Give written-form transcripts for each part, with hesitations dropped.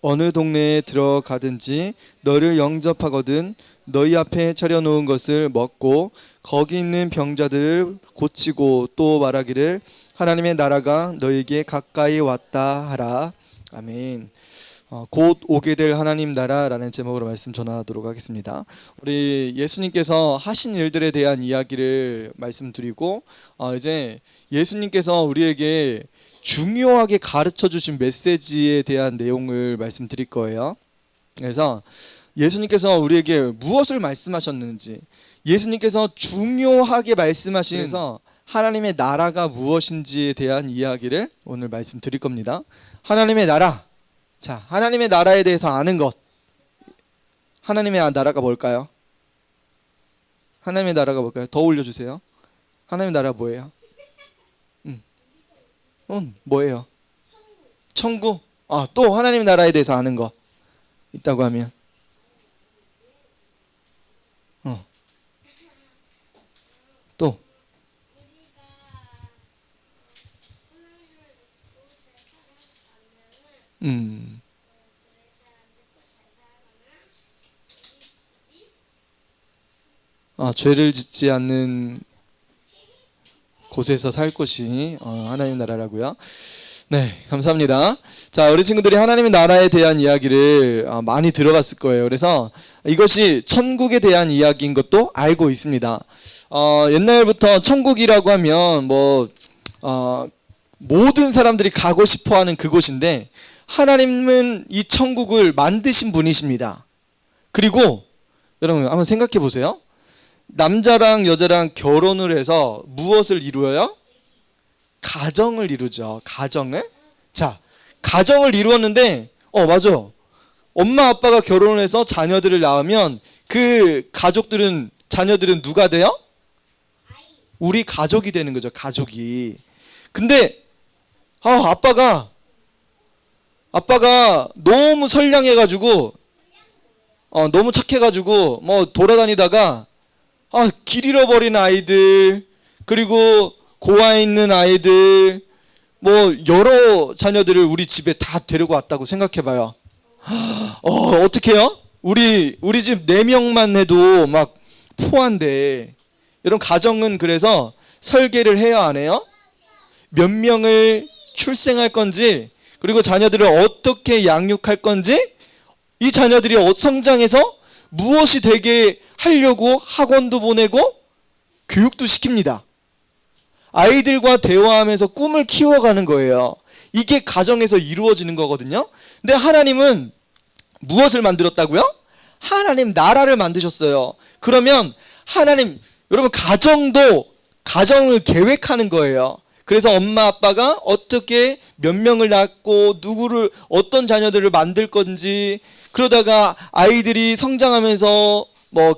어느 동네에 들어가든지 너를 영접하거든 너희 앞에 차려놓은 것을 먹고 거기 있는 병자들을 고치고 또 말하기를 하나님의 나라가 너에게 가까이 왔다 하라. 아멘. 곧 오게 될 하나님 나라라는 제목으로 말씀 전하도록 하겠습니다. 우리 예수님께서 하신 일들에 대한 이야기를 말씀드리고 이제 예수님께서 우리에게 중요하게 가르쳐 주신 메시지에 대한 내용을 말씀드릴 거예요. 그래서 예수님께서 우리에게 무엇을 말씀하셨는지, 예수님께서 중요하게 말씀하시면서 하나님의 나라가 무엇인지에 대한 이야기를 오늘 말씀드릴 겁니다. 하나님의 나라. 자, 하나님의 나라에 대해서 아는 것. 하나님의 나라가 뭘까요? 하나님의 나라가 뭘까요? 더 올려주세요. 하나님의 나라 뭐예요? 뭐예요? 천국. 또 하나님의 나라에 대해서 아는 거 있다고 하면 또 죄를 짓지 않는 곳에서 살 곳이 하나님 나라라고요. 네, 감사합니다. 자, 우리 친구들이 하나님의 나라에 대한 이야기를 많이 들어봤을 거예요. 그래서 이것이 천국에 대한 이야기인 것도 알고 있습니다. 옛날부터 천국이라고 하면 모든 사람들이 가고 싶어하는 그곳인데 하나님은 이 천국을 만드신 분이십니다. 그리고 여러분 한번 생각해 보세요. 남자랑 여자랑 결혼을 해서 무엇을 이루어요? 가정을 이루죠. 가정을. 자, 가정을 이루었는데 맞아. 엄마 아빠가 결혼을 해서 자녀들을 낳으면 그 가족들은, 자녀들은 누가 돼요? 우리 가족이 되는 거죠. 가족이. 근데 아빠가 너무 선량해가지고 너무 착해가지고 돌아다니다가 길 잃어버린 아이들, 그리고 고아에 있는 아이들, 여러 자녀들을 우리 집에 다 데리고 왔다고 생각해봐요. 어떻게 해요? 우리 집 4명만 해도 막 포한데, 여러분 가정은 그래서 설계를 해야 안 해요? 몇 명을 출생할 건지, 그리고 자녀들을 어떻게 양육할 건지, 이 자녀들이 성장해서 무엇이 되게 하려고 학원도 보내고 교육도 시킵니다. 아이들과 대화하면서 꿈을 키워가는 거예요. 이게 가정에서 이루어지는 거거든요. 근데 하나님은 무엇을 만들었다고요? 하나님 나라를 만드셨어요. 그러면 하나님, 여러분 가정을 계획하는 거예요. 그래서 엄마 아빠가 어떻게 몇 명을 낳고 누구를, 어떤 자녀들을 만들 건지, 그러다가 아이들이 성장하면서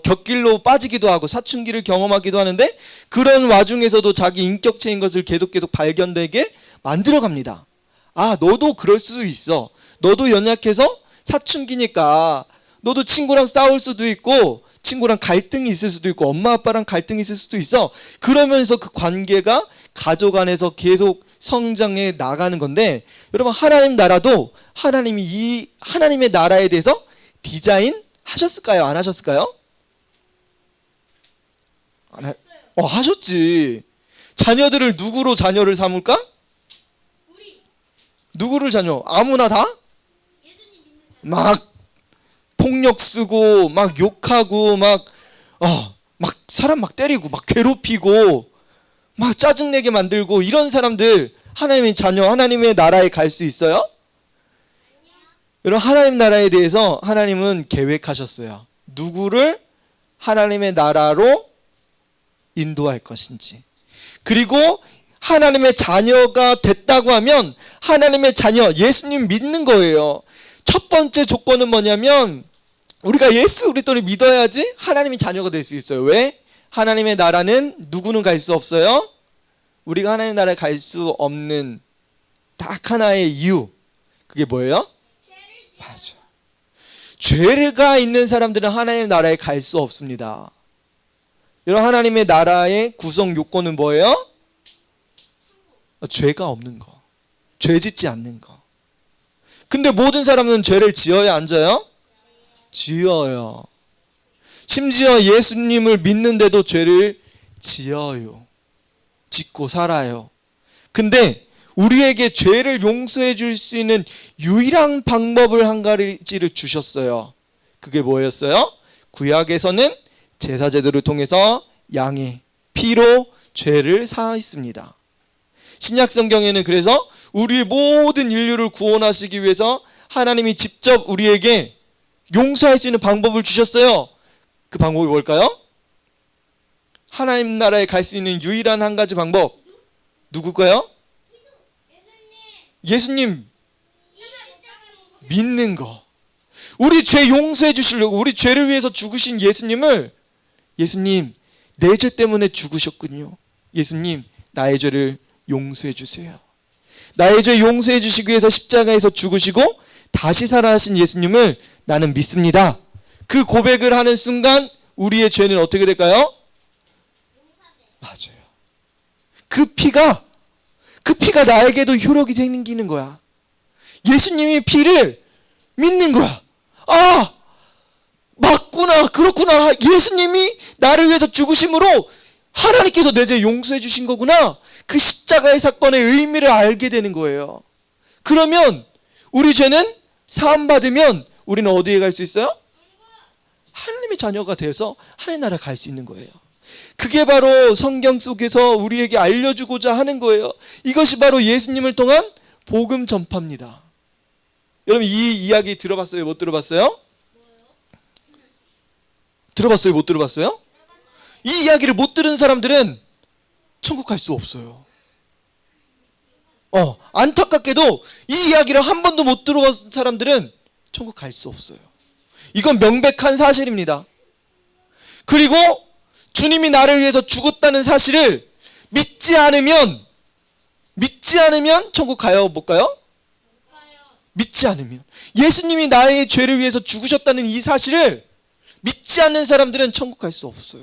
곁길로 빠지기도 하고 사춘기를 경험하기도 하는데 그런 와중에서도 자기 인격체인 것을 계속 발견되게 만들어갑니다. 너도 그럴 수도 있어. 너도 연약해서 사춘기니까 너도 친구랑 싸울 수도 있고 친구랑 갈등이 있을 수도 있고 엄마 아빠랑 갈등이 있을 수도 있어. 그러면서 그 관계가 가족 안에서 계속 성장해 나가는 건데, 여러분 하나님 나라도 하나님이 이 하나님의 나라에 대해서 디자인 하셨을까요? 안 하셨을까요? 하셨지. 자녀들을 누구로 자녀를 삼을까? 누구를 자녀? 아무나 다? 막 폭력 쓰고 막 욕하고 막 사람 막 때리고 막 괴롭히고 막 짜증내게 만들고 이런 사람들 하나님의 자녀, 하나님의 나라에 갈 수 있어요? 여러분 하나님 나라에 대해서 하나님은 계획하셨어요. 누구를 하나님의 나라로 인도할 것인지. 그리고 하나님의 자녀가 됐다고 하면 하나님의 자녀, 예수님 믿는 거예요. 첫 번째 조건은 뭐냐면 우리가 예수 그리스도를 믿어야지 하나님의 자녀가 될 수 있어요. 왜? 하나님의 나라는 누구는 갈 수 없어요? 우리가 하나님의 나라에 갈 수 없는 딱 하나의 이유. 그게 뭐예요? 맞아. 죄가 있는 사람들은 하나님의 나라에 갈 수 없습니다. 여러분 하나님의 나라의 구성 요건은 뭐예요? 죄가 없는 거. 죄 짓지 않는 거. 근데 모든 사람은 죄를 지어야 안 져요? 지어요. 심지어 예수님을 믿는데도 죄를 지어요. 짓고 살아요. 근데 우리에게 죄를 용서해 줄 수 있는 유일한 방법을 한 가지를 주셨어요. 그게 뭐였어요? 구약에서는 제사 제도를 통해서 양의 피로 죄를 사했습니다. 신약 성경에는 그래서 우리 모든 인류를 구원하시기 위해서 하나님이 직접 우리에게 용서할 수 있는 방법을 주셨어요. 그 방법이 뭘까요? 하나님 나라에 갈 수 있는 유일한 한 가지 방법. 누굴까요? 예수님 믿는 거. 우리 죄 용서해 주시려고 우리 죄를 위해서 죽으신 예수님을, 예수님 내 죄 때문에 죽으셨군요. 예수님 나의 죄를 용서해 주세요. 나의 죄 용서해 주시기 위해서 십자가에서 죽으시고 다시 살아나신 예수님을 나는 믿습니다. 그 고백을 하는 순간 우리의 죄는 어떻게 될까요? 맞아요. 그 피가 나에게도 효력이 생기는 거야. 예수님의 피를 믿는 거야. 아, 맞구나, 그렇구나. 예수님이 나를 위해서 죽으심으로 하나님께서 내 죄 용서해 주신 거구나. 그 십자가의 사건의 의미를 알게 되는 거예요. 그러면 우리 죄는 사함받으면 우리는 어디에 갈 수 있어요? 하나님의 자녀가 되어서 하나님 나라 갈 수 있는 거예요. 그게 바로 성경 속에서 우리에게 알려주고자 하는 거예요. 이것이 바로 예수님을 통한 복음 전파입니다. 여러분 이 이야기 들어봤어요? 못 들어봤어요? 들어봤어요? 못 들어봤어요? 이 이야기를 못 들은 사람들은 천국 갈 수 없어요. 안타깝게도 이 이야기를 한 번도 못 들어본 사람들은 천국 갈 수 없어요. 이건 명백한 사실입니다. 그리고 주님이 나를 위해서 죽었다는 사실을 믿지 않으면 천국 가요? 못 가요? 믿지 않으면. 예수님이 나의 죄를 위해서 죽으셨다는 이 사실을 믿지 않는 사람들은 천국 갈 수 없어요.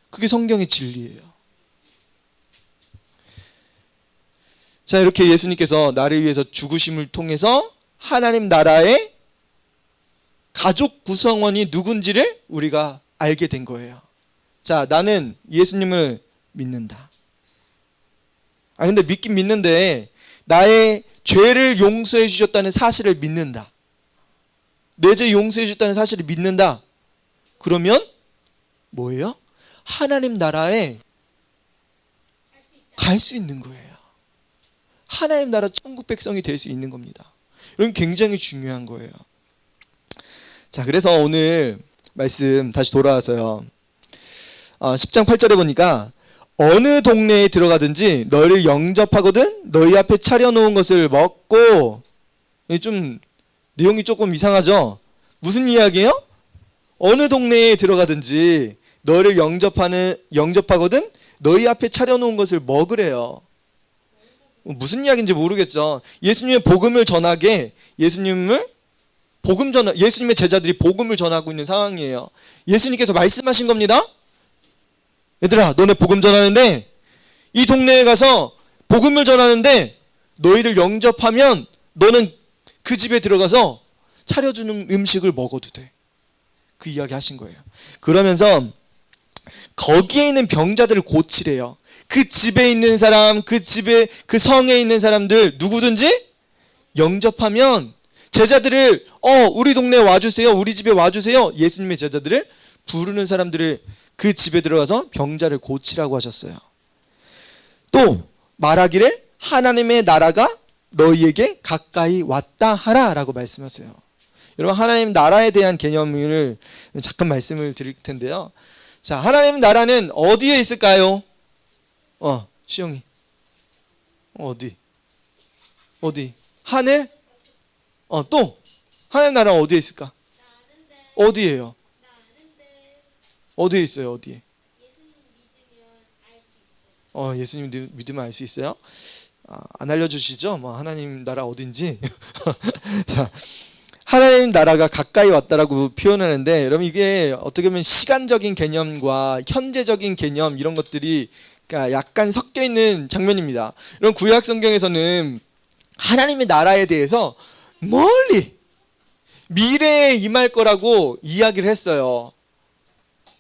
그게 성경의 진리예요. 자, 이렇게 예수님께서 나를 위해서 죽으심을 통해서 하나님 나라의 가족 구성원이 누군지를 우리가 알게 된 거예요. 자, 나는 예수님을 믿는다. 근데 믿긴 믿는데 나의 죄를 용서해 주셨다는 사실을 믿는다. 내 죄 용서해 주셨다는 사실을 믿는다. 그러면 뭐예요? 하나님 나라에 갈 수 있는 거예요. 하나님 나라 천국 백성이 될 수 있는 겁니다. 이건 굉장히 중요한 거예요. 자, 그래서 오늘 말씀 다시 돌아와서요. 10장 8절에 보니까 어느 동네에 들어가든지 너희를 영접하거든 너희 앞에 차려놓은 것을 먹고, 좀 내용이 조금 이상하죠? 무슨 이야기예요? 어느 동네에 들어가든지 너희를 영접하거든 너희 앞에 차려놓은 것을 먹으래요. 무슨 이야기인지 모르겠죠. 예수님의 복음을 전하게 예수님의 제자들이 복음을 전하고 있는 상황이에요. 예수님께서 말씀하신 겁니다. 얘들아, 너네 복음 전하는데 이 동네에 가서 복음을 전하는데 너희들 영접하면 너는 그 집에 들어가서 차려주는 음식을 먹어도 돼. 그 이야기 하신 거예요. 그러면서 거기에 있는 병자들을 고치래요. 그 집에 있는 사람, 그 성에 있는 사람들 누구든지 영접하면 제자들을 우리 동네에 와주세요, 우리 집에 와주세요. 예수님의 제자들을 부르는 사람들을 그 집에 들어가서 병자를 고치라고 하셨어요. 또 말하기를 하나님의 나라가 너희에게 가까이 왔다 하라라고 말씀하세요. 여러분, 하나님 나라에 대한 개념을 잠깐 말씀을 드릴 텐데요. 자, 하나님 나라는 어디에 있을까요? 시영이. 어디? 하늘? 또 하나님 나라는 어디에 있을까? 어디예요? 어디에 있어요? 어디에? 예수님 믿으면 알 수 있어요? 안 알려주시죠? 하나님 나라 어딘지. 자, 하나님 나라가 가까이 왔다라고 표현하는데, 여러분 이게 어떻게 보면 시간적인 개념과 현재적인 개념 이런 것들이 약간 섞여 있는 장면입니다. 이런 구약 성경에서는 하나님의 나라에 대해서 멀리 미래에 임할 거라고 이야기를 했어요.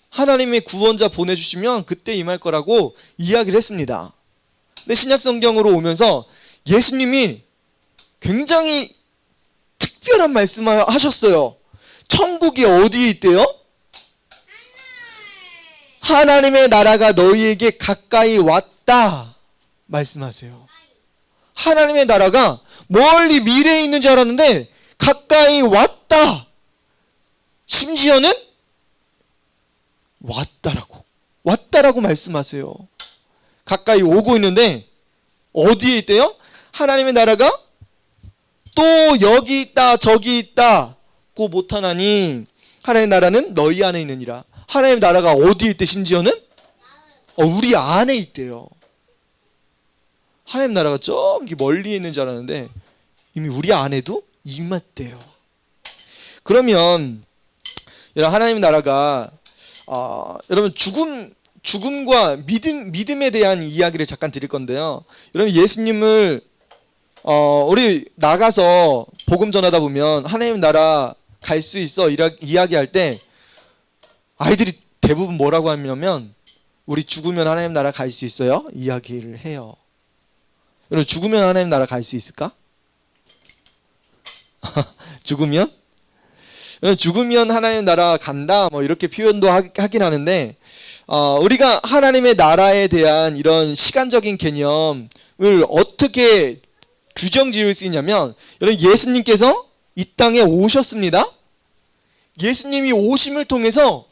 하나님의 구원자 보내주시면 그때 임할 거라고 이야기를 했습니다. 근데 신약성경으로 오면서 예수님이 굉장히 특별한 말씀을 하셨어요. 천국이 어디에 있대요? 하나님의 나라가 너희에게 가까이 왔다 말씀하세요. 하나님의 나라가 멀리 미래에 있는 줄 알았는데 가까이 왔다. 심지어는 왔다라고 말씀하세요. 가까이 오고 있는데 어디에 있대요? 하나님의 나라가 또 여기 있다 저기 있다고 못하나니 하나님의 나라는 너희 안에 있느니라. 하나님의 나라가 어디에 있대? 심지어는 우리 안에 있대요. 하나님 나라가 저기 멀리 있는 줄 알았는데 이미 우리 안에도 임했대요. 그러면 여러분 하나님 나라가 여러분 죽음과 믿음에 대한 이야기를 잠깐 드릴 건데요. 여러분 예수님을 우리 나가서 복음 전하다 보면 하나님 나라 갈 수 있어 이야기할 때 아이들이 대부분 뭐라고 하냐면 우리 죽으면 하나님 나라 갈 수 있어요? 이야기를 해요. 여러분 죽으면 하나님 나라 갈 수 있을까? 죽으면 하나님 나라 간다 뭐 이렇게 표현도 하긴 하는데 우리가 하나님의 나라에 대한 이런 시간적인 개념을 어떻게 규정 지을 수 있냐면 여러분 예수님께서 이 땅에 오셨습니다. 예수님이 오심을 통해서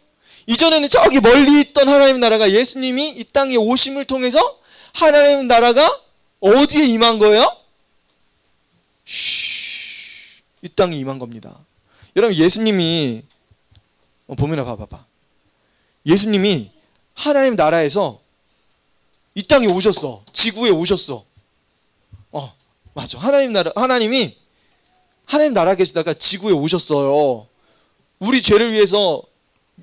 이전에는 저기 멀리 있던 하나님 나라가 예수님이 이 땅에 오심을 통해서 하나님 나라가 어디에 임한 거예요? 이 땅에 임한 겁니다. 여러분 예수님이 보면은 봐봐. 예수님이 하나님 나라에서 이 땅에 오셨어. 지구에 오셨어. 맞아. 하나님이 하나님 나라 계시다가 지구에 오셨어요. 우리 죄를 위해서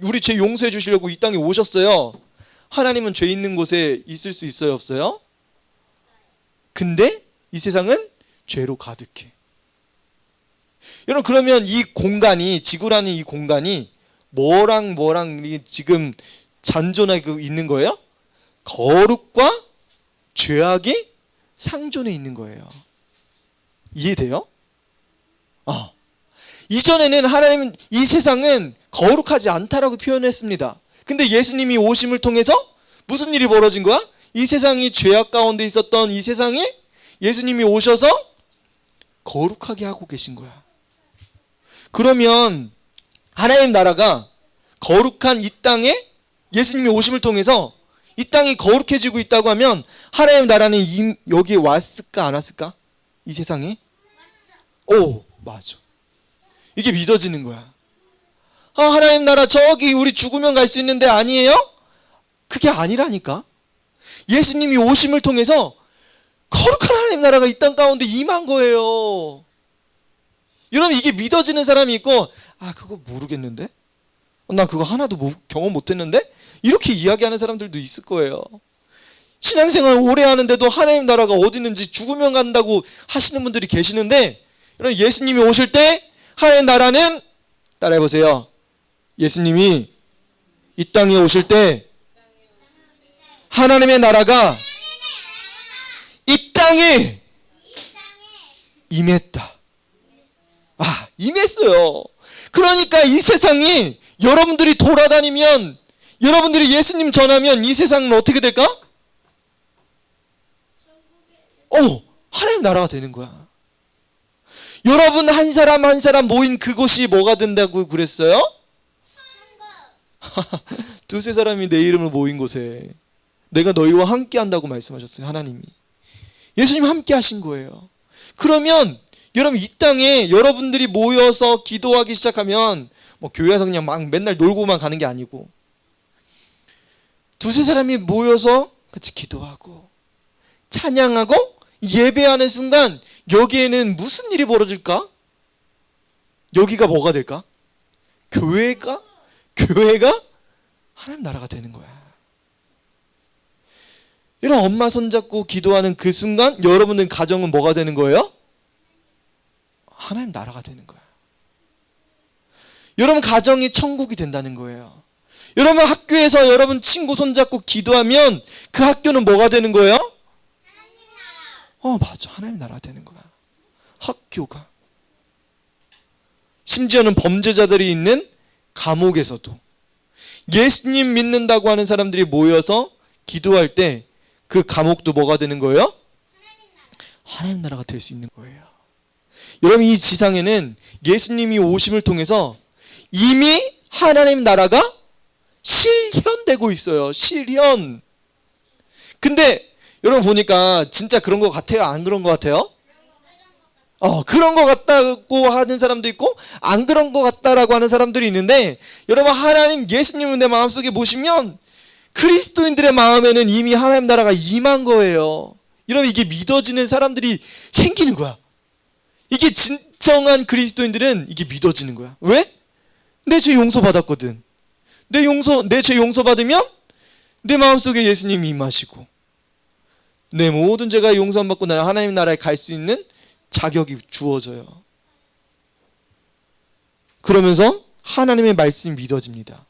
우리 죄 용서해 주시려고 이 땅에 오셨어요. 하나님은 죄 있는 곳에 있을 수 있어요, 없어요? 근데 이 세상은 죄로 가득해. 여러분 그러면 이 공간이 지구라는 이 공간이 뭐랑 지금 잔존하고 있는 거예요? 거룩과 죄악이 상존해 있는 거예요. 이해돼요? 이전에는 하나님은 이 세상은 거룩하지 않다라고 표현했습니다. 근데 예수님이 오심을 통해서 무슨 일이 벌어진 거야? 이 세상이 죄악 가운데 있었던 이 세상에 예수님이 오셔서 거룩하게 하고 계신 거야. 그러면 하나님 나라가 거룩한 이 땅에 예수님이 오심을 통해서 이 땅이 거룩해지고 있다고 하면 하나님 나라는 여기에 왔을까 안 왔을까? 이 세상에? 맞아. 이게 믿어지는 거야. 하나님 나라 저기 우리 죽으면 갈 수 있는데 아니에요? 그게 아니라니까. 예수님이 오심을 통해서 거룩한 하나님 나라가 이 땅 가운데 임한 거예요. 여러분 이게 믿어지는 사람이 있고 그거 모르겠는데? 나 그거 하나도 경험 못했는데? 이렇게 이야기하는 사람들도 있을 거예요. 신앙생활 오래 하는데도 하나님 나라가 어디 있는지 죽으면 간다고 하시는 분들이 계시는데 여러분 예수님이 오실 때 하나님 나라는 따라해보세요. 예수님이 이 땅에 오실 때 하나님의 나라가 이 땅에 임했다. 임했어요. 그러니까 이 세상이 여러분들이 돌아다니면 여러분들이 예수님 전하면 이 세상은 어떻게 될까? 하나님 나라가 되는 거야. 여러분 한 사람 한 사람 모인 그곳이 뭐가 된다고 그랬어요? 두세 사람이 내 이름을 모인 곳에 내가 너희와 함께 한다고 말씀하셨어요. 하나님이. 예수님 함께 하신 거예요. 그러면 여러분 이 땅에 여러분들이 모여서 기도하기 시작하면 교회에서 그냥 막 맨날 놀고만 가는 게 아니고 두세 사람이 모여서 같이 기도하고 찬양하고 예배하는 순간 여기에는 무슨 일이 벌어질까? 여기가 뭐가 될까? 교회가 하나님 나라가 되는 거야. 이런 엄마 손잡고 기도하는 그 순간 여러분들 가정은 뭐가 되는 거예요? 하나님 나라가 되는 거야. 여러분 가정이 천국이 된다는 거예요. 여러분 학교에서 여러분 친구 손잡고 기도하면 그 학교는 뭐가 되는 거예요? 맞아. 하나님 나라가 되는 거야. 학교가. 심지어는 범죄자들이 있는 감옥에서도 예수님 믿는다고 하는 사람들이 모여서 기도할 때 그 감옥도 뭐가 되는 거예요? 하나님 나라가 될 수 있는 거예요. 여러분 이 지상에는 예수님이 오심을 통해서 이미 하나님 나라가 실현되고 있어요. 실현. 근데 여러분 보니까 진짜 그런 것 같아요? 안 그런 것 같아요? 그런 것 같다고 하는 사람도 있고 안 그런 것 같다라고 하는 사람들이 있는데, 여러분 하나님 예수님을 내 마음속에 모시면 그리스도인들의 마음에는 이미 하나님 나라가 임한 거예요. 여러분 이게 믿어지는 사람들이 생기는 거야. 이게 진정한 그리스도인들은 이게 믿어지는 거야. 왜? 내 죄 용서받았거든. 내 죄 용서받으면 내 마음속에 예수님이 임하시고 내 모든 죄가 용서받고 나는 하나님 나라에 갈 수 있는 자격이 주어져요. 그러면서 하나님의 말씀이 믿어집니다.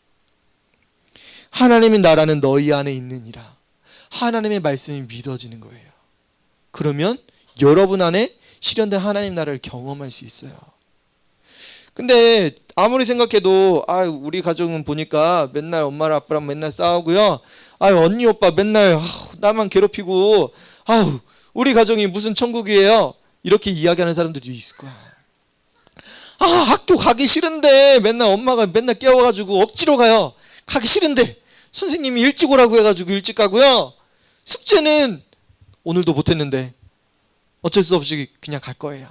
하나님의 나라는 너희 안에 있느니라. 하나님의 말씀이 믿어지는 거예요. 그러면 여러분 안에 실현된 하나님 나라를 경험할 수 있어요. 근데 아무리 생각해도 우리 가족은 보니까 맨날 엄마랑 아빠랑 맨날 싸우고요. 언니 오빠 맨날 나만 괴롭히고 우리 가정이 무슨 천국이에요? 이렇게 이야기하는 사람들이 있을 거야. 학교 가기 싫은데 맨날 엄마가 맨날 깨워가지고 억지로 가요. 가기 싫은데 선생님이 일찍 오라고 해가지고 일찍 가고요. 숙제는 오늘도 못했는데 어쩔 수 없이 그냥 갈 거예요.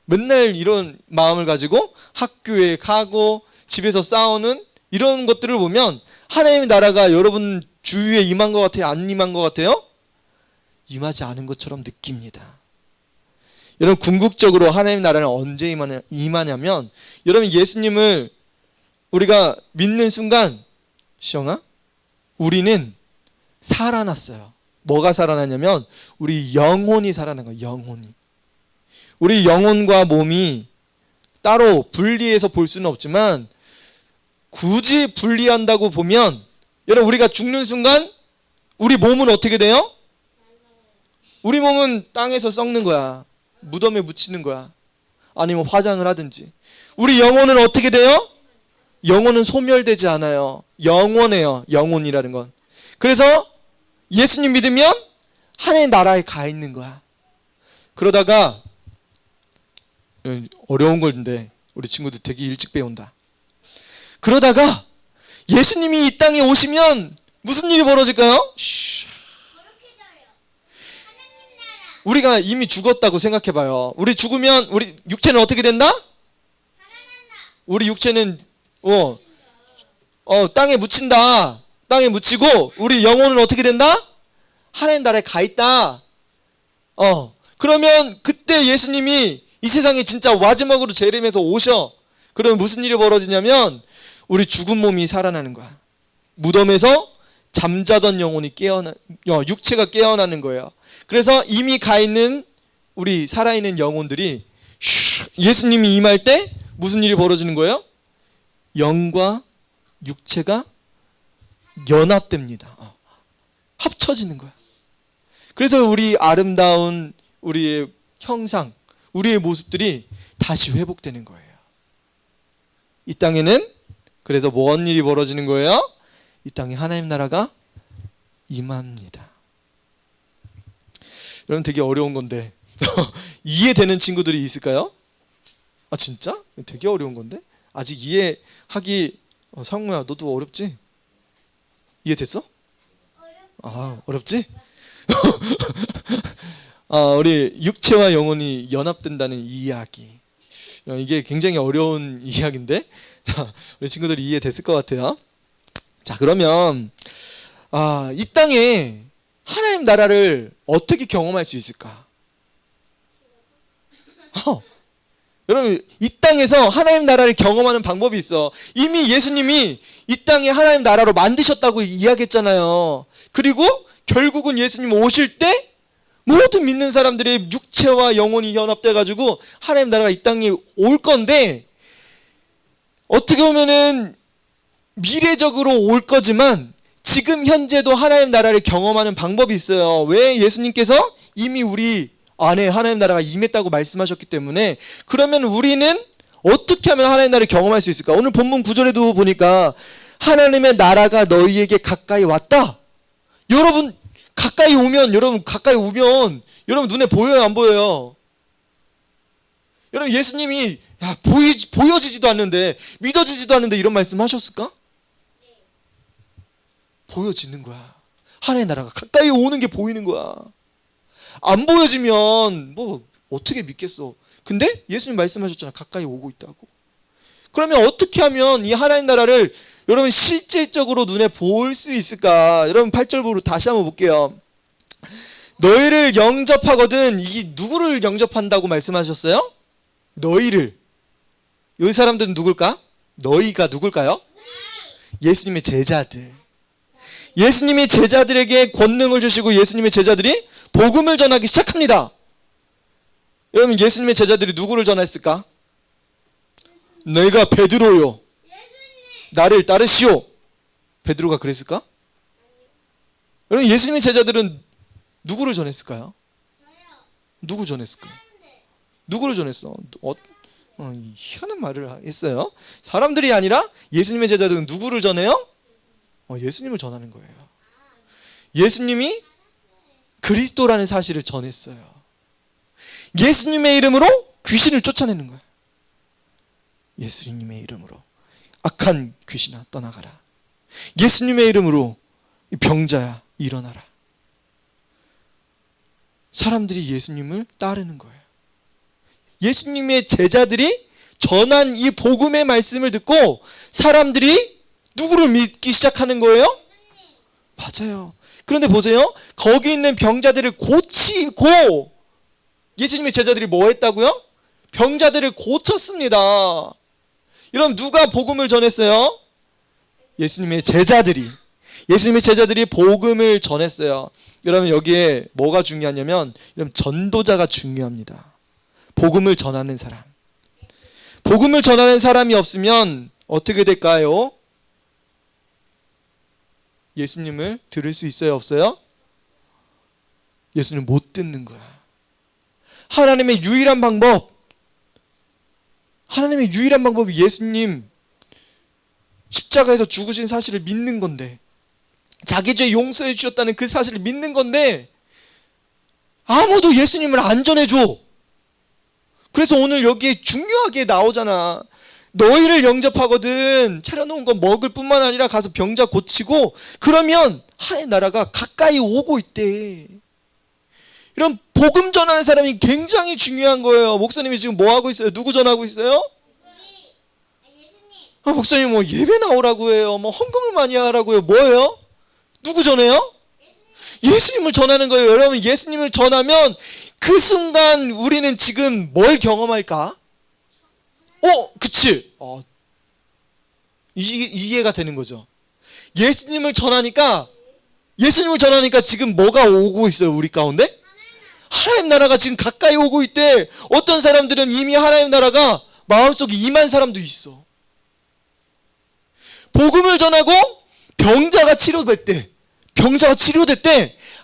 맨날 이런 마음을 가지고 학교에 가고 집에서 싸우는 이런 것들을 보면 하나님의 나라가 여러분 주위에 임한 것 같아요? 안 임한 것 같아요? 임하지 않은 것처럼 느낍니다. 여러분 궁극적으로 하나님의 나라는 언제 임하냐면 여러분 예수님을 우리가 믿는 순간 시영아 우리는 살아났어요. 뭐가 살아났냐면 우리 영혼이 살아난 거예요. 영혼이. 우리 영혼과 몸이 따로 분리해서 볼 수는 없지만 굳이 분리한다고 보면 여러분 우리가 죽는 순간 우리 몸은 어떻게 돼요? 우리 몸은 땅에서 썩는 거야. 무덤에 묻히는 거야. 아니면 화장을 하든지. 우리 영혼은 어떻게 돼요? 영혼은 소멸되지 않아요. 영원해요. 영혼이라는 건. 그래서 예수님 믿으면 하나님의 나라에 가 있는 거야. 그러다가 어려운 건데 우리 친구들 되게 일찍 배운다. 그러다가 예수님이 이 땅에 오시면 무슨 일이 벌어질까요? 우리가 이미 죽었다고 생각해봐요. 우리 죽으면 우리 육체는 어떻게 된다? 우리 육체는 땅에 묻힌다. 땅에 묻히고 우리 영혼은 어떻게 된다? 하나님 나라에 가 있다. 그러면 그때 예수님이 이 세상에 진짜 마지막으로 재림해서 오셔. 그러면 무슨 일이 벌어지냐면 우리 죽은 몸이 살아나는 거야. 무덤에서 잠자던 영혼이 육체가 깨어나는 거예요. 그래서 이미 가 있는 우리 살아있는 영혼들이 예수님이 임할 때 무슨 일이 벌어지는 거예요? 영과 육체가 연합됩니다. 합쳐지는 거야. 그래서 우리 아름다운 우리의 형상, 우리의 모습들이 다시 회복되는 거예요. 이 땅에는 그래서 뭔 일이 벌어지는 거예요? 이 땅에 하나님 나라가 임합니다. 여러분 되게 어려운 건데 이해되는 친구들이 있을까요? 진짜? 되게 어려운 건데? 아직 이해하기 상우야 너도 어렵지? 이해됐어? 어렵지? 우리 육체와 영혼이 연합된다는 이야기. 이게 굉장히 어려운 이야기인데 우리 친구들이 이해됐을 것 같아요. 자 그러면 이 땅에 하나님 나라를 어떻게 경험할 수 있을까? 여러분 이 땅에서 하나님 나라를 경험하는 방법이 있어. 이미 예수님이 이 땅에 하나님 나라로 만드셨다고 이야기했잖아요. 그리고 결국은 예수님 오실 때 모든 믿는 사람들의 육체와 영혼이 연합돼 가지고 하나님 나라가 이 땅에 올 건데, 어떻게 보면은 미래적으로 올 거지만 지금 현재도 하나님 나라를 경험하는 방법이 있어요. 왜? 예수님께서 이미 우리 안에 하나님 나라가 임했다고 말씀하셨기 때문에. 그러면 우리는 어떻게 하면 하나님 나라를 경험할 수 있을까? 오늘 본문 9절에도 보니까 하나님의 나라가 너희에게 가까이 왔다. 여러분 가까이 오면 여러분 눈에 보여요, 안 보여요? 여러분 예수님이 보여지지도 않는데, 믿어지지도 않는데 이런 말씀 하셨을까? 보여지는 거야. 하나님의 나라가 가까이 오는 게 보이는 거야. 안 보여지면 뭐 어떻게 믿겠어? 근데 예수님 말씀하셨잖아. 가까이 오고 있다고. 그러면 어떻게 하면 이 하나님 나라를 여러분 실질적으로 눈에 볼 수 있을까? 여러분 8절부로 다시 한번 볼게요. 너희를 영접하거든. 이게 누구를 영접한다고 말씀하셨어요? 너희를. 여기 사람들은 누굴까? 너희가 누굴까요? 예수님의 제자들. 예수님이 제자들에게 권능을 주시고 예수님의 제자들이 복음을 전하기 시작합니다. 여러분 예수님의 제자들이 누구를 전했을까? 내가 베드로요, 나를 따르시오. 베드로가 그랬을까? 여러분 예수님의 제자들은 누구를 전했을까요? 누구 전했을까요? 누구를 전했어? 희한한 말을 했어요. 사람들이 아니라 예수님의 제자들은 누구를 전해요? 예수님을 전하는 거예요. 예수님이 그리스도라는 사실을 전했어요. 예수님의 이름으로 귀신을 쫓아내는 거예요. 예수님의 이름으로 악한 귀신아 떠나가라. 예수님의 이름으로 병자야 일어나라. 사람들이 예수님을 따르는 거예요. 예수님의 제자들이 전한 이 복음의 말씀을 듣고 사람들이 누구를 믿기 시작하는 거예요? 맞아요. 그런데 보세요. 거기 있는 병자들을 고치고, 예수님의 제자들이 뭐 했다고요? 병자들을 고쳤습니다. 여러분 누가 복음을 전했어요? 예수님의 제자들이 복음을 전했어요. 여러분 여기에 뭐가 중요하냐면, 여러분 전도자가 중요합니다. 복음을 전하는 사람. 복음을 전하는 사람이 없으면 어떻게 될까요? 예수님을 들을 수 있어요, 없어요? 예수님 못 듣는 거야. 하나님의 유일한 방법이 예수님 십자가에서 죽으신 사실을 믿는 건데, 자기 죄 용서해 주셨다는 그 사실을 믿는 건데, 아무도 예수님을 안 전해줘. 그래서 오늘 여기에 중요하게 나오잖아. 너희를 영접하거든. 차려놓은 거 먹을 뿐만 아니라 가서 병자 고치고, 그러면 하나님 나라가 가까이 오고 있대. 이런 복음 전하는 사람이 굉장히 중요한 거예요. 목사님이 지금 뭐 하고 있어요? 누구 전하고 있어요? 목사님 뭐 예배 나오라고 해요. 뭐 헌금을 많이 하라고 해요. 뭐예요? 누구 전해요? 예수님을 전하는 거예요. 여러분 예수님을 전하면 그 순간 우리는 지금 뭘 경험할까? 그치? 이해가 되는 거죠. 예수님을 전하니까 지금 뭐가 오고 있어요, 우리 가운데? 하나님 나라가 지금 가까이 오고 있대. 어떤 사람들은 이미 하나님 나라가 마음속에 임한 사람도 있어. 복음을 전하고 병자가 치료됐대.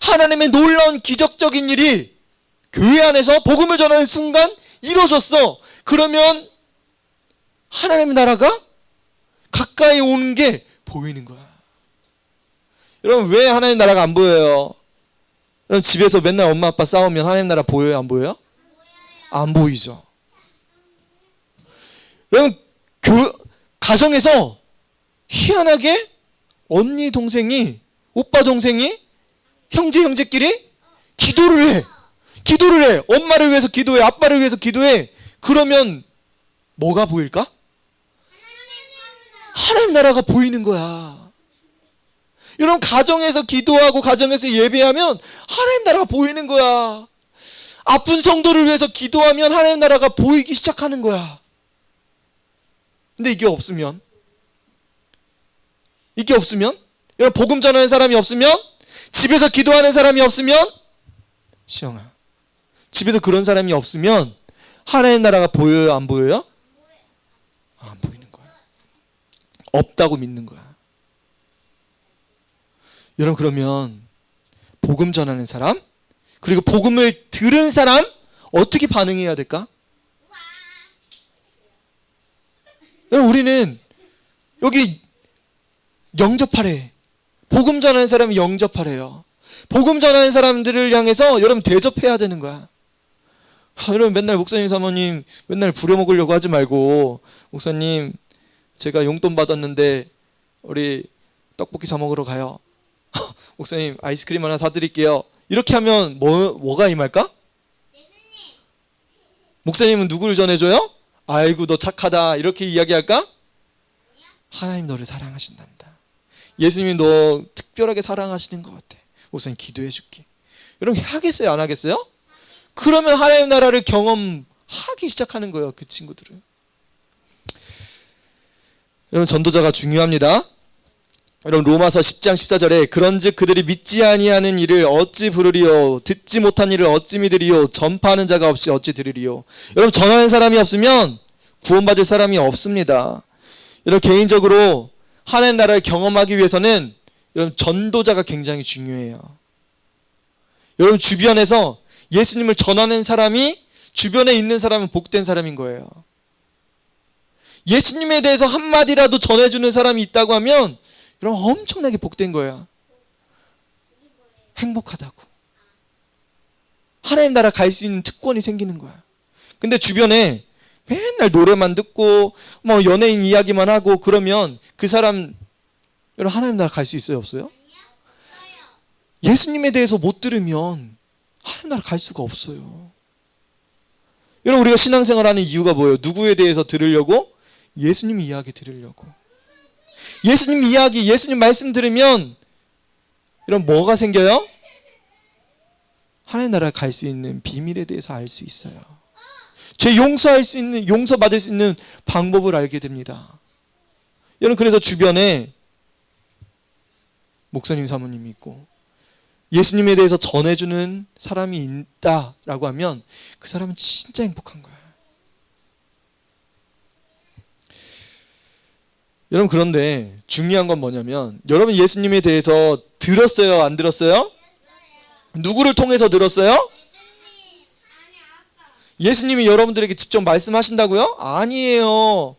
하나님의 놀라운 기적적인 일이 교회 안에서 복음을 전하는 순간 이루어졌어. 그러면 하나님의 나라가 가까이 오는 게 보이는 거야. 여러분 왜 하나님 나라가 안 보여요? 여러분 집에서 맨날 엄마 아빠 싸우면 하나님 나라 보여요, 안 보여요? 안 보이죠. 여러분 가정에서 희한하게 언니 동생이, 오빠 동생이, 형제끼리 기도를 해. 엄마를 위해서 기도해. 아빠를 위해서 기도해. 그러면 뭐가 보일까? 하나님 나라가 보이는 거야. 여러분 가정에서 기도하고 가정에서 예배하면 하나님 나라가 보이는 거야. 아픈 성도를 위해서 기도하면 하나님 나라가 보이기 시작하는 거야. 근데 이게 없으면 여러분 복음 전하는 사람이 없으면, 집에서 기도하는 사람이 없으면 시영아, 집에도 그런 사람이 없으면 하나님 나라가 보여요, 안 보여요? 안 보이는 거야. 없다고 믿는 거야. 여러분, 그러면 복음 전하는 사람, 그리고 복음을 들은 사람 어떻게 반응해야 될까? 여러분, 우리는 여기 영접하래. 복음 전하는 사람이 영접하래요. 복음 전하는 사람들을 향해서 여러분 대접해야 되는 거야. 여러분, 맨날 목사님 사모님 맨날 부려먹으려고 하지 말고, 목사님 제가 용돈 받았는데 우리 떡볶이 사 먹으러 가요. 목사님 아이스크림 하나 사드릴게요. 이렇게 하면 뭐가 임할까? 목사님은 누구를 전해줘요? 아이고 너 착하다 이렇게 이야기할까? 하나님 너를 사랑하신단다. 예수님이 너 특별하게 사랑하시는 것 같아. 목사님 기도해 줄게. 여러분, 하겠어요, 안 하겠어요? 그러면 하나님 나라를 경험하기 시작하는 거예요, 그 친구들은. 여러분, 전도자가 중요합니다. 여러분, 로마서 10장 14절에 그런즉 그들이 믿지 아니하는 일을 어찌 부르리요, 듣지 못한 일을 어찌 믿으리요, 전파하는 자가 없이 어찌 들으리요. 여러분, 전하는 사람이 없으면 구원받을 사람이 없습니다. 여러분, 개인적으로 하나님 나라를 경험하기 위해서는 여러분 전도자가 굉장히 중요해요. 여러분, 주변에서 예수님을 전하는 사람이 주변에 있는 사람은 복된 사람인 거예요. 예수님에 대해서 한마디라도 전해주는 사람이 있다고 하면 여러분 엄청나게 복된 거야. 행복하다고. 하나님 나라 갈 수 있는 특권이 생기는 거야. 근데 주변에 맨날 노래만 듣고 뭐 연예인 이야기만 하고 그러면 그 사람 여러분 하나님 나라 갈 수 있어요, 없어요? 예수님에 대해서 못 들으면 하나님 나라 갈 수가 없어요. 여러분, 우리가 신앙생활하는 이유가 뭐예요? 누구에 대해서 들으려고? 예수님 이야기 들으려고. 예수님 이야기, 예수님 말씀 들으면 여러분 뭐가 생겨요? 하나님 나라 갈 수 있는 비밀에 대해서 알 수 있어요. 죄 용서할 수 있는, 용서받을 수 있는 방법을 알게 됩니다. 여러분, 그래서 주변에 목사님 사모님이 있고 예수님에 대해서 전해주는 사람이 있다라고 하면 그 사람은 진짜 행복한 거야. 여러분, 그런데 중요한 건 뭐냐면 여러분 예수님에 대해서 들었어요, 안 들었어요? 누구를 통해서 들었어요? 예수님이 여러분들에게 직접 말씀하신다고요? 아니에요.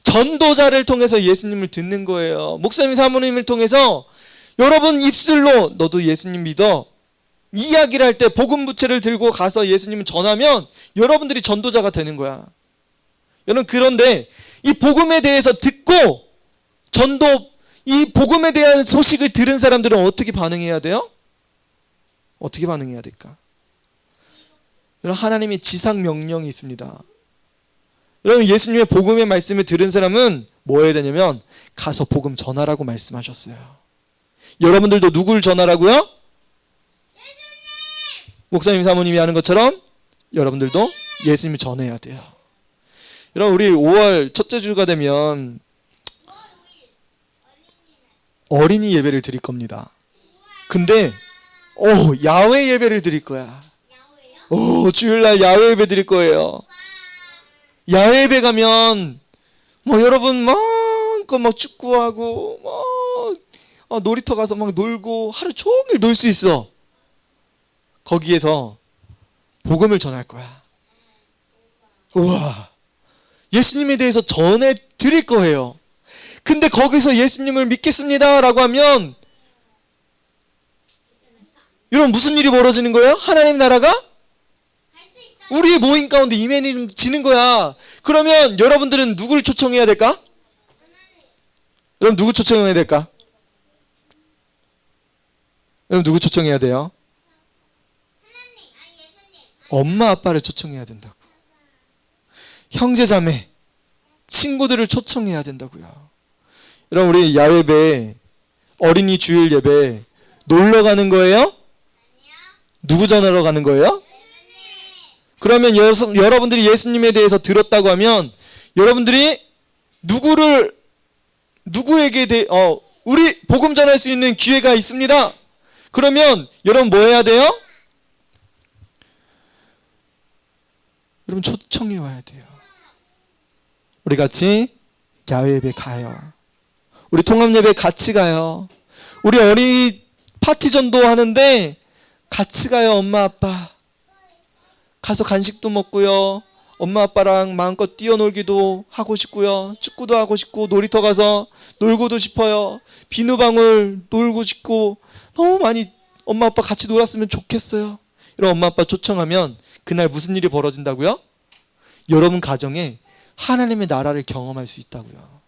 전도자를 통해서 예수님을 듣는 거예요. 목사님 사모님을 통해서 여러분 입술로 너도 예수님 믿어 이야기를 할 때 복음 부채를 들고 가서 예수님을 전하면 여러분들이 전도자가 되는 거야. 여러분, 그런데 이 복음에 대해서 듣고 이 복음에 대한 소식을 들은 사람들은 어떻게 반응해야 돼요? 어떻게 반응해야 될까? 여러분, 하나님의 지상 명령이 있습니다. 여러분, 예수님의 복음의 말씀을 들은 사람은 뭐 해야 되냐면 가서 복음 전하라고 말씀하셨어요. 여러분들도 누굴 전하라고요? 예수님! 목사님 사모님이 하는 것처럼 여러분들도 예수님을 전해야 돼요. 여러분, 우리 5월 첫째 주가 되면 어린이 예배를 드릴 겁니다. 근데 야외 예배를 드릴 거야. 주일날 야외 예배 드릴 거예요. 야외 예배 가면 여러분 마음껏 축구하고 놀이터 가서 놀고 하루 종일 놀 수 있어. 거기에서 복음을 전할 거야. 우와, 예수님에 대해서 전해 드릴 거예요. 근데 거기서 예수님을 믿겠습니다 라고 하면 여러분 무슨 일이 벌어지는 거예요? 하나님 나라가 우리의 모임 가운데 임해지는 거야. 그러면 여러분들은 누구를 초청해야 될까? 여러분 누구 초청해야 될까? 여러분 누구 초청해야 돼요? 엄마 아빠를 초청해야 된다고. 형제 자매 친구들을 초청해야 된다고요. 여러분, 우리 야외배 어린이 주일 예배 놀러 가는 거예요? 누구 전하러 가는 거예요? 그러면 여러분들이 예수님에 대해서 들었다고 하면 여러분들이 누구에게 우리 복음 전할 수 있는 기회가 있습니다. 그러면 여러분 뭐 해야 돼요? 여러분 초청해 와야 돼요. 우리 같이 야외 예배 가요. 우리 통합 예배 같이 가요. 우리 어린이 파티 전도 하는데 같이 가요. 엄마 아빠 가서 간식도 먹고요. 엄마 아빠랑 마음껏 뛰어놀기도 하고 싶고요. 축구도 하고 싶고 놀이터 가서 놀고도 싶어요. 비누방울 놀고 싶고 너무 많이 엄마 아빠 같이 놀았으면 좋겠어요. 이런 엄마 아빠 초청하면 그날 무슨 일이 벌어진다고요? 여러분 가정에 하나님의 나라를 경험할 수 있다고요.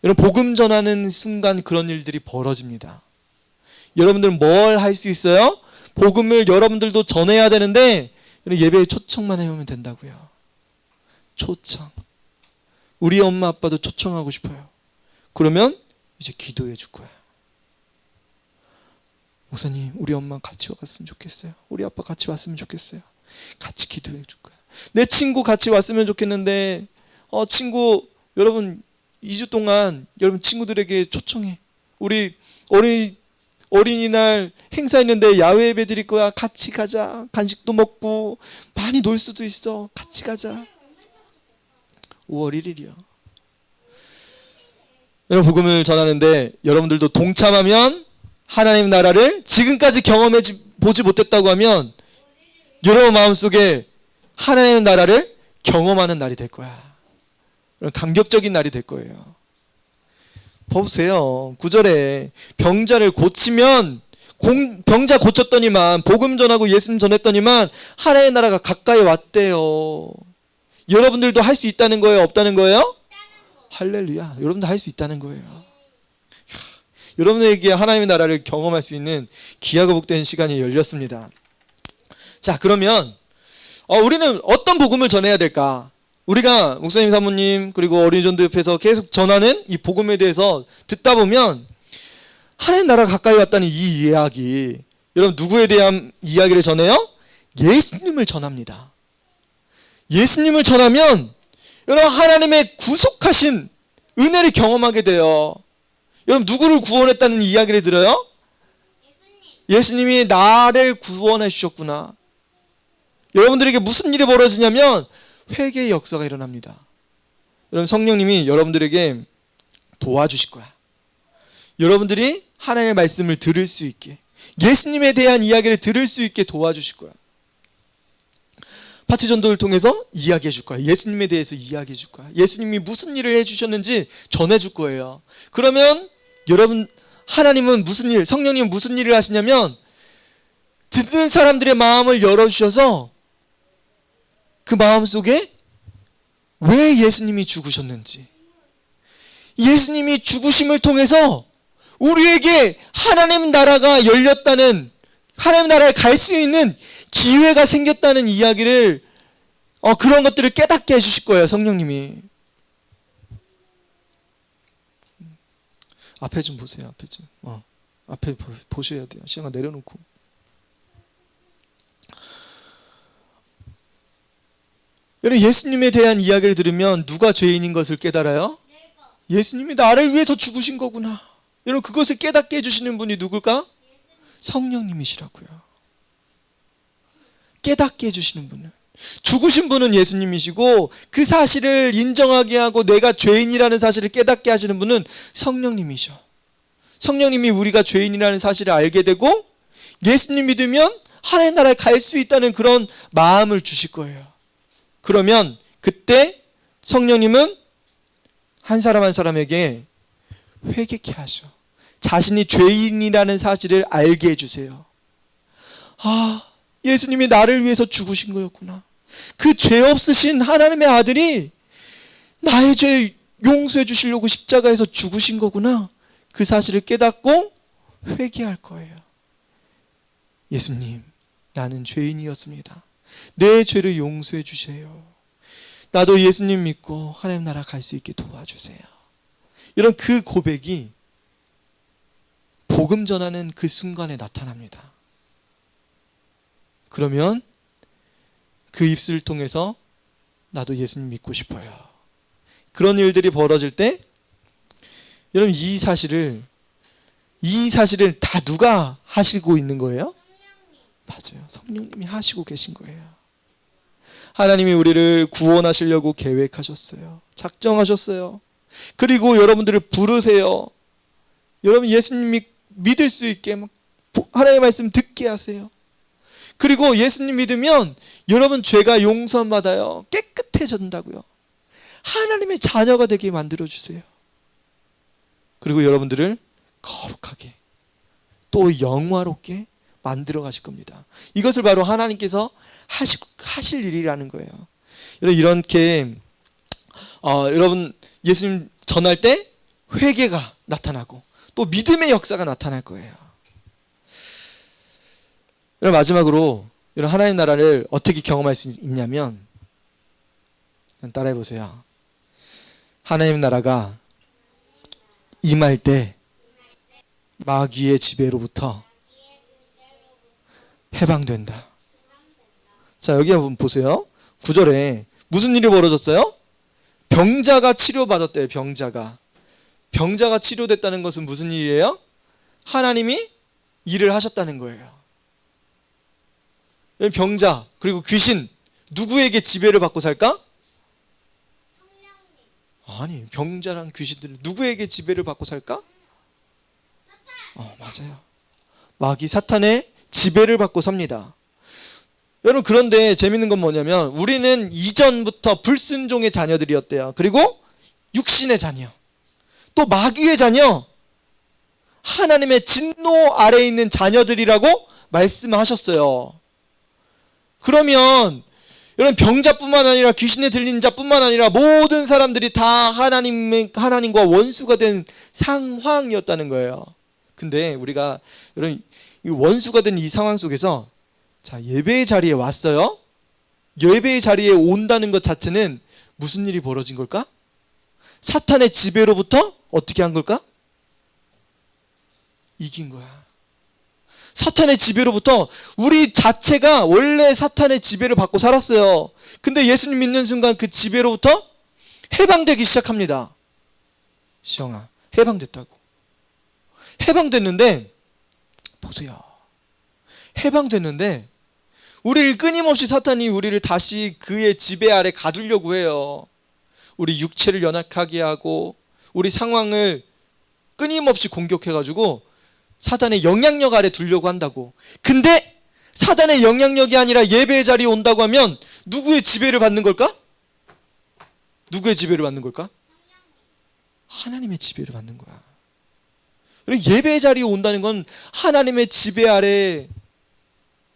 여러분 복음 전하는 순간 그런 일들이 벌어집니다. 여러분들은 뭘 할 수 있어요? 복음을 여러분들도 전해야 되는데 예배에 초청만 해오면 된다고요. 초청. 우리 엄마 아빠도 초청하고 싶어요. 그러면 이제 기도해 줄 거야. 목사님 우리 엄마 같이 왔으면 좋겠어요. 우리 아빠 같이 왔으면 좋겠어요. 같이 기도해 줄 거야. 내 친구 같이 왔으면 좋겠는데 친구 여러분 2주 동안 여러분 친구들에게 초청해. 우리 어린이날 행사 있는데 야외 예배 드릴 거야. 같이 가자. 간식도 먹고 많이 놀 수도 있어. 같이 가자. 5월 1일이요. 여러분 복음을 전하는데 여러분들도 동참하면 하나님 나라를 지금까지 경험해 보지 못했다고 하면 여러분 마음속에 하나님 나라를 경험하는 날이 될 거야. 감격적인 날이 될 거예요. 보세요. 9절에 병자를 고치면 병자 고쳤더니만 복음 전하고 예수님 전했더니만 하나님의 나라가 가까이 왔대요. 여러분들도 할 수 있다는 거예요? 없다는 거예요? 할렐루야. 여러분도 할 수 있다는 거예요. 여러분에게 하나님의 나라를 경험할 수 있는 귀하고 복된 시간이 열렸습니다. 자, 그러면 우리는 어떤 복음을 전해야 될까? 우리가 목사님 사모님 그리고 어린이전도협회에서 계속 전하는 이 복음에 대해서 듣다 보면 하나님 나라가 가까이 왔다는 이 이야기, 여러분 누구에 대한 이야기를 전해요? 예수님을 전합니다. 예수님을 전하면 여러분 하나님의 구속하신 은혜를 경험하게 돼요. 여러분 누구를 구원했다는 이야기를 들어요? 예수님이 나를 구원해 주셨구나. 여러분들에게 무슨 일이 벌어지냐면 회개의 역사가 일어납니다. 여러분 성령님이 여러분들에게 도와주실 거야. 여러분들이 하나님의 말씀을 들을 수 있게, 예수님에 대한 이야기를 들을 수 있게 도와주실 거야. 파티 전도를 통해서 이야기해 줄 거야. 예수님에 대해서 이야기해 줄 거야. 예수님이 무슨 일을 해주셨는지 전해 줄 거예요. 그러면 여러분 하나님은 무슨 일, 성령님은 무슨 일을 하시냐면 듣는 사람들의 마음을 열어주셔서 그 마음 속에 왜 예수님이 죽으셨는지, 예수님이 죽으심을 통해서 우리에게 하나님 나라가 열렸다는, 하나님 나라에 갈 수 있는 기회가 생겼다는 이야기를 그런 것들을 깨닫게 해주실 거예요. 성령님이. 앞에 좀 보세요. 앞에 좀. 앞에 보셔야 돼요. 시간 내려놓고. 여러분 예수님에 대한 이야기를 들으면 누가 죄인인 것을 깨달아요? 예수님이 나를 위해서 죽으신 거구나. 여러분 그것을 깨닫게 해주시는 분이 누굴까? 성령님이시라고요. 깨닫게 해주시는 분은, 죽으신 분은 예수님이시고 그 사실을 인정하게 하고 내가 죄인이라는 사실을 깨닫게 하시는 분은 성령님이셔. 성령님이 우리가 죄인이라는 사실을 알게 되고 예수님 믿으면 하나님 나라에 갈 수 있다는 그런 마음을 주실 거예요. 그러면 그때 성령님은 한 사람 한 사람에게 회개케 하셔. 자신이 죄인이라는 사실을 알게 해주세요. 예수님이 나를 위해서 죽으신 거였구나. 그 죄 없으신 하나님의 아들이 나의 죄 용서해 주시려고 십자가에서 죽으신 거구나. 그 사실을 깨닫고 회개할 거예요. 예수님, 나는 죄인이었습니다. 내 죄를 용서해 주세요. 나도 예수님 믿고 하나님 나라 갈 수 있게 도와주세요. 이런 그 고백이 복음 전하는 그 순간에 나타납니다. 그러면 그 입술을 통해서 나도 예수님 믿고 싶어요. 그런 일들이 벌어질 때 여러분 이 사실을 다 누가 하시고 있는 거예요? 맞아요. 성령님이 하시고 계신 거예요. 하나님이 우리를 구원하시려고 계획하셨어요. 작정하셨어요. 그리고 여러분들을 부르세요. 여러분 예수님이 믿을 수 있게 막 하나님의 말씀 듣게 하세요. 그리고 예수님 믿으면 여러분 죄가 용서받아요. 깨끗해진다고요. 하나님의 자녀가 되게 만들어주세요. 그리고 여러분들을 거룩하게 또 영화롭게 만들어 가실 겁니다. 이것을 바로 하나님께서 하실 일이라는 거예요. 이렇게 여러분 예수님 전할 때 회개가 나타나고 또 믿음의 역사가 나타날 거예요. 마지막으로 하나님 나라를 어떻게 경험할 수 있냐면 따라해 보세요. 하나님 나라가 임할 때 마귀의 지배로부터 해방된다. 자, 여기 한번 보세요. 9절에 무슨 일이 벌어졌어요? 병자가 치료받았대요. 병자가 치료됐다는 것은 무슨 일이에요? 하나님이 일을 하셨다는 거예요. 병자 그리고 귀신 누구에게 지배를 받고 살까? 아니, 병자랑 귀신들은 누구에게 지배를 받고 살까? 맞아요. 마귀 사탄의 지배를 받고 삽니다. 여러분, 그런데 재밌는 건 뭐냐면 우리는 이전부터 불순종의 자녀들이었대요. 그리고 육신의 자녀, 또 마귀의 자녀, 하나님의 진노 아래에 있는 자녀들이라고 말씀하셨어요. 그러면 여러분, 병자뿐만 아니라 귀신에 들린 자뿐만 아니라 모든 사람들이 다 하나님과 원수가 된 상황이었다는 거예요. 근데 우리가 여러분, 이 원수가 된 이 상황 속에서 자, 예배의 자리에 왔어요. 예배의 자리에 온다는 것 자체는 무슨 일이 벌어진 걸까? 사탄의 지배로부터 어떻게 한 걸까? 이긴 거야. 사탄의 지배로부터 우리 자체가 원래 사탄의 지배를 받고 살았어요. 근데 예수님 믿는 순간 그 지배로부터 해방되기 시작합니다. 시영아, 해방됐다고. 해방됐는데 보세요. 해방됐는데 우리를 끊임없이 사탄이 우리를 다시 그의 지배 아래 가두려고 해요. 우리 육체를 연약하게 하고 우리 상황을 끊임없이 공격해가지고 사단의 영향력 아래 두려고 한다고. 근데 사단의 영향력이 아니라 예배의 자리에 온다고 하면 누구의 지배를 받는 걸까? 누구의 지배를 받는 걸까? 하나님의 지배를 받는 거야. 예배의 자리에 온다는 건 하나님의 지배 아래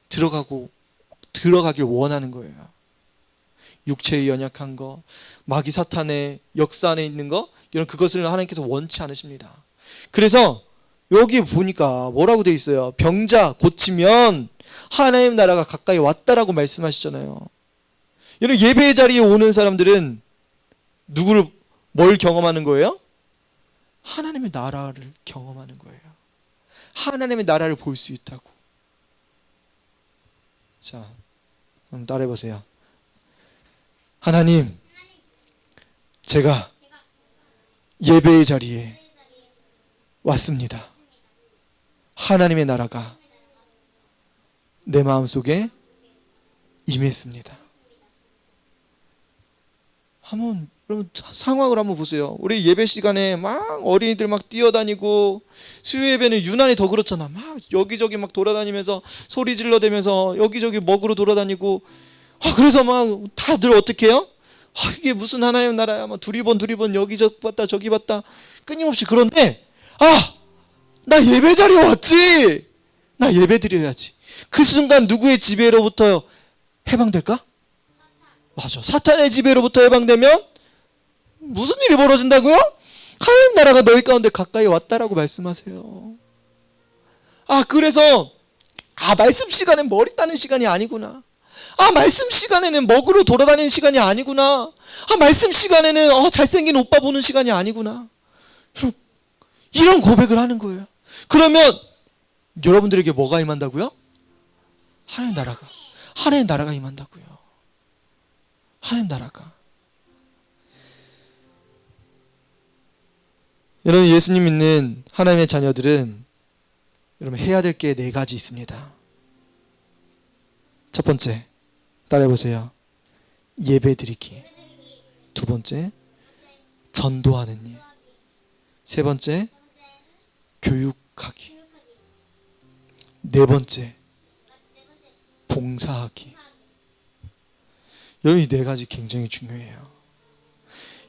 들어가길 원하는 거예요. 육체의 연약한 거, 마귀 사탄의 역사 안에 있는 거, 이런 그것을 하나님께서 원치 않으십니다. 그래서 여기 보니까 뭐라고 돼 있어요? 병자 고치면 하나님 나라가 가까이 왔다라고 말씀하시잖아요. 이런 예배의 자리에 오는 사람들은 뭘 경험하는 거예요? 하나님의 나라를 경험하는 거예요. 하나님의 나라를 볼 수 있다고. 자, 한번 따라해 보세요. 하나님, 제가 예배의 자리에 왔습니다. 하나님의 나라가 내 마음속에 임했습니다. 한번 여러분 상황을 한번 보세요. 우리 예배 시간에 막 어린이들 막 뛰어다니고, 수요 예배는 유난히 더 그렇잖아. 막 여기저기 막 돌아다니면서 소리 질러대면서 여기저기 먹으러 돌아다니고, 그래서 막 다들 어떻게 해요? 이게 무슨 하나님 나라야? 막 두리번 여기저기 봤다 저기 봤다 끊임없이. 그런데 나 예배 자리에 왔지. 나 예배 드려야지. 그 순간 누구의 지배로부터 해방될까? 맞아. 사탄의 지배로부터 해방되면 무슨 일이 벌어진다고요? 하나님 나라가 너희 가운데 가까이 왔다라고 말씀하세요. 그래서 말씀 시간엔 머리 따는 시간이 아니구나. 말씀 시간에는 먹으러 돌아다니는 시간이 아니구나. 말씀 시간에는 잘생긴 오빠 보는 시간이 아니구나. 이런 고백을 하는 거예요. 그러면 여러분들에게 뭐가 임한다고요? 하나님 나라가 임한다고요. 하나님 나라가. 여러분, 예수님 믿는 하나님의 자녀들은 여러분 해야 될 게 4가지 있습니다. 첫 번째, 따라해보세요. 예배드리기. 두 번째, 전도하는 일. 세 번째, 교육하기. 네 번째, 봉사하기. 여러분, 이 네 가지 굉장히 중요해요.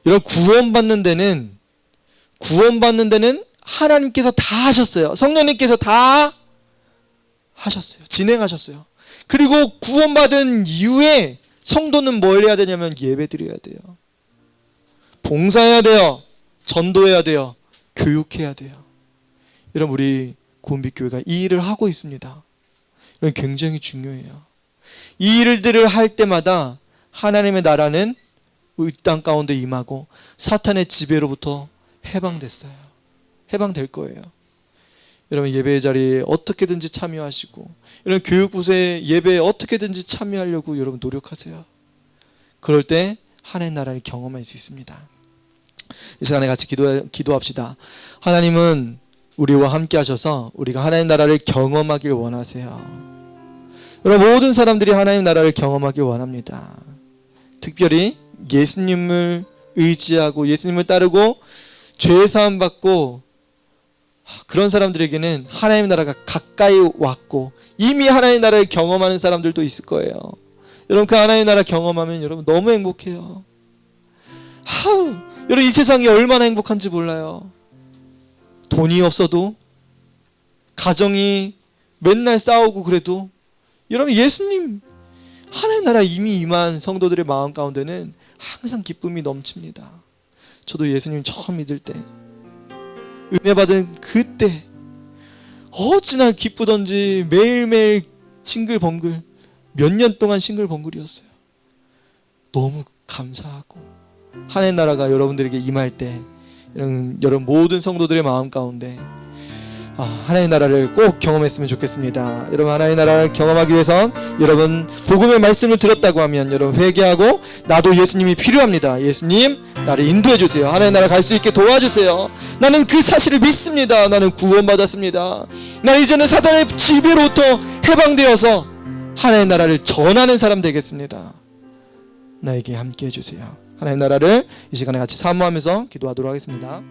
여러분, 구원받는 데는 하나님께서 다 하셨어요. 성령님께서 다 하셨어요. 진행하셨어요. 그리고 구원받은 이후에 성도는 뭘 해야 되냐면 예배드려야 돼요. 봉사해야 돼요. 전도해야 돼요. 교육해야 돼요. 여러분, 우리 구원빛교회가 이 일을 하고 있습니다. 이건 굉장히 중요해요. 이 일들을 할 때마다 하나님의 나라는 이 땅 가운데 임하고 사탄의 지배로부터 해방됐어요. 해방될 거예요. 여러분, 예배의 자리에 어떻게든지 참여하시고, 이런 교육부서의 예배에 어떻게든지 참여하려고 여러분 노력하세요. 그럴 때 하나님의 나라를 경험할 수 있습니다. 이 시간에 같이 기도합시다. 하나님은 우리와 함께 하셔서 우리가 하나님의 나라를 경험하길 원하세요. 여러분, 모든 사람들이 하나님의 나라를 경험하길 원합니다. 특별히 예수님을 의지하고 예수님을 따르고 죄사함 받고 그런 사람들에게는 하나님의 나라가 가까이 왔고 이미 하나님의 나라를 경험하는 사람들도 있을 거예요. 여러분, 그 하나님의 나라 경험하면 여러분 너무 행복해요. 여러분, 이 세상이 얼마나 행복한지 몰라요. 돈이 없어도, 가정이 맨날 싸우고 그래도 여러분, 예수님 하나님의 나라 이미 임한 성도들의 마음 가운데는 항상 기쁨이 넘칩니다. 저도 예수님 처음 믿을 때, 은혜 받은 그때 어찌나 기쁘던지 매일매일 싱글벙글, 몇 년 동안 싱글벙글이었어요. 너무 감사하고, 하나님의 나라가 여러분들에게 임할 때 여러분 모든 성도들의 마음 가운데 하나님의 나라를 꼭 경험했으면 좋겠습니다. 여러분, 하나님의 나라를 경험하기 위해선 여러분 복음의 말씀을 들었다고 하면 여러분 회개하고, 나도 예수님이 필요합니다. 예수님, 나를 인도해 주세요. 하나님의 나라 갈 수 있게 도와주세요. 나는 그 사실을 믿습니다. 나는 구원받았습니다. 나는 이제는 사단의 지배로부터 해방되어서 하나님의 나라를 전하는 사람 되겠습니다. 나에게 함께 해주세요. 하나님의 나라를 이 시간에 같이 사모하면서 기도하도록 하겠습니다.